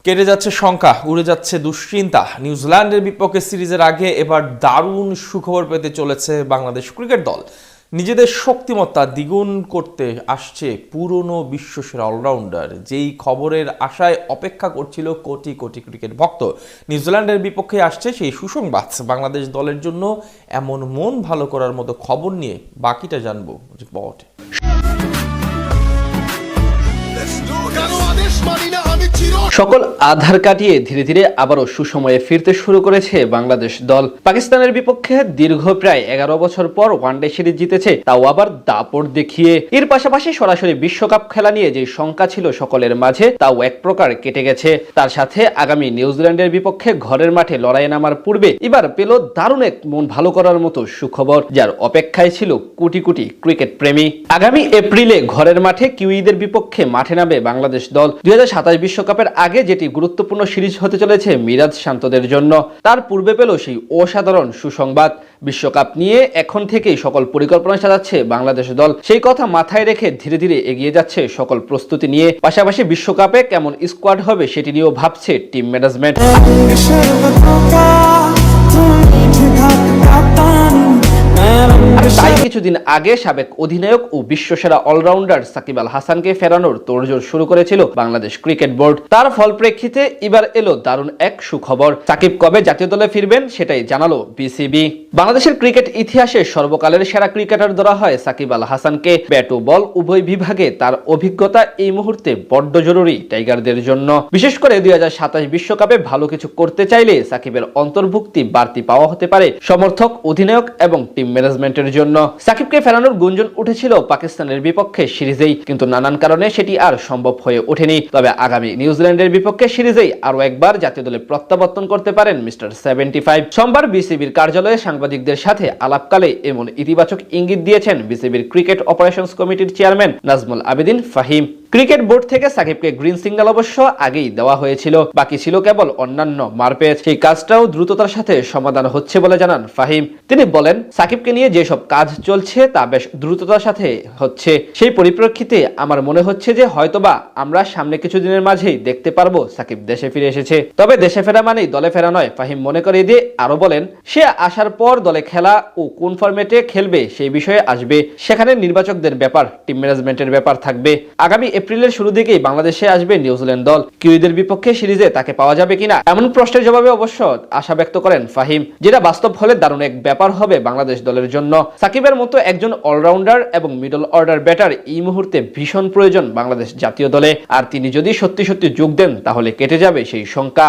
কেটে যাচ্ছে শঙ্কা, উড়ে যাচ্ছে দুশ্চিন্তা। নিউজিল্যান্ডের বিপক্ষে সিরিজের আগে এবার দারুণ সুখবর পেতে চলেছে বাংলাদেশ ক্রিকেট দল। নিজেদের শক্তিমত্তা দ্বিগুণ করতে আসছে পুরনো বিশ্বসেরা অলরাউন্ডার, যেই খবরের আশায় অপেক্ষা করছিল কোটি কোটি ক্রিকেট ভক্ত। নিউজিল্যান্ডের বিপক্ষে আসছে সেই সুসংবাদ। বাংলাদেশ দলের জন্য এমন মন ভালো করার মতো খবর নিয়ে বাকিটা জানবো রিপোর্ট। সকল আধার কাটিয়ে ধীরে ধীরে আবারও সুসময়ে ফিরতে শুরু করেছে বাংলাদেশ দল। পাকিস্তানের বিপক্ষে দীর্ঘ প্রায় 11 বছর পর ওয়ানডে সিরিজ জিতেছে, তাও আবার দাপট দেখিয়ে। এর পাশাপাশি সরাসরি বিশ্বকাপ খেলা নিয়ে যে শঙ্কা ছিল সকলের মাঝে, তাও এক প্রকার কেটে গেছে। তার সাথে আগামী নিউজিল্যান্ডের বিপক্ষে ঘরের মাঠে লড়াইয়ে নামার পূর্বে এবার পেল দারুণ এক মন ভালো করার মতো সুখবর, যার অপেক্ষায় ছিল কোটি কোটি ক্রিকেট প্রেমী। আগামী এপ্রিলে ঘরের মাঠে কিউইদের বিপক্ষে মাঠে নামবে বাংলাদেশ দল। 2027 বিশ্বকাপের আগে যেটি গুরুত্বপূর্ণ সিরিজ হতে চলেছে মিরাজ শান্তদের জন্য, তার পূর্বে পেল সেই অসাধারণ সুসংবাদ। বিশ্বকাপ নিয়ে এখন থেকেই সকল পরিকল্পনা সাজাচ্ছে বাংলাদেশ দল। সেই কথা মাথায় রেখে ধীরে ধীরে এগিয়ে যাচ্ছে সকল প্রস্তুতি নিয়ে। পাশাপাশি বিশ্বকাপে কেমন স্কোয়াড হবে সেটি নিয়েও ভাবছে টিম ম্যানেজমেন্ট। তাই কিছুদিন আগে সাবেক অধিনায়ক ও বিশ্বসেরা অলরাউন্ডার সাকিব আল হাসানকে ফেরানোর তোড়জোড় শুরু করেছিল বাংলাদেশ ক্রিকেট বোর্ড। তার ফল প্রেক্ষিতে এবার এলো দারুণ এক সুখবর। সাকিব কবে জাতীয় দলে ফিরবেন সেটাই জানালো বিসিবি। বাংলাদেশের ক্রিকেট ইতিহাসে সর্বকালের সেরা ক্রিকেটার ধরা হয় সাকিব আল হাসানকে। ব্যাট ও বল উভয় বিভাগে তার অভিজ্ঞতা এই মুহূর্তে বড্ড জরুরি টাইগারদের জন্য। বিশেষ করে 2027 বিশ্বকাপে ভালো কিছু করতে চাইলে সাকিবের অন্তর্ভুক্তি বাড়তি পাওয়া হতে পারে সমর্থক, অধিনায়ক এবং টিম ম্যানেজমেন্টের জন্য। সাকিবকে ফেরানোর গুঞ্জন উঠেছিল পাকিস্তানের বিপক্ষে সিরিজেই, কিন্তু নানান কারণে সেটি আর সম্ভব হয়ে ওঠেনি। তবে আগামী নিউজিল্যান্ডের বিপক্ষে সিরিজেই আরো একবার জাতীয় দলে প্রত্যাবর্তন করতে পারেন মিস্টার 75। সোমবার বিসিবির কার্যালয়ে সাংবাদিকদের সাথে আলাপকালে এমন ইতিবাচক ইঙ্গিত দিয়েছেন বিসিবির ক্রিকেট অপারেশনস কমিটির chairman Nazmul Abedin Fahim. Cricket board থেকে সাকিবকে গ্রিন সিগন্যাল অবশ্য আগেই দেওয়া হয়েছিল, বাকি ছিল কেবল অন্যান্য মারপ্যাচ। সেই কাজটাও দ্রুততার সাথে সমাধান হচ্ছে বলে জানান ফাহিম। তিনি বলেন, সাকিবকে নিয়ে যেসব কাজ চলছে তা বেশ দ্রুততার সাথে হচ্ছে। সেই পরিপ্রেক্ষিতে আমার মনে হচ্ছে যে হয়তোবা আমরা সামনে কিছুদিনের মাঝেই দেখতে পারবো সাকিব দেশে ফিরে এসেছে। তবে দেশে ফেরা মানেই দলে ফেরা নয়, ফাহিম মনে করে দিয়ে আরো বলেন, সে আসার পর দলে খেলা ও কোন ফরম্যাটে খেলবে সেই বিষয়ে আসবে। সেখানে নির্বাচকদের ব্যাপার, টিম ম্যানেজমেন্টের ব্যাপার থাকবে। আগামী এপ্রিলের শুরু দিকেই বাংলাদেশে আসবে নিউজিল্যান্ড দল। কিউইদের বিপক্ষে সিরিজে তাকে পাওয়া যাবে কিনা এমন প্রশ্নের জবাবে অবশ্য আশা ব্যক্ত করেন ফাহিম, যেটা বাস্তব হলে দারুণ এক ব্যাপার হবে বাংলাদেশ দলের জন্য। সাকিবের মতো একজন অলরাউন্ডার এবং মিডল অর্ডার ব্যাটার এই মুহূর্তে ভীষণ প্রয়োজন বাংলাদেশ জাতীয় দলে। আর তিনি যদি সত্যি সত্যি যোগ দেন তাহলে কেটে যাবে সেই শঙ্কা।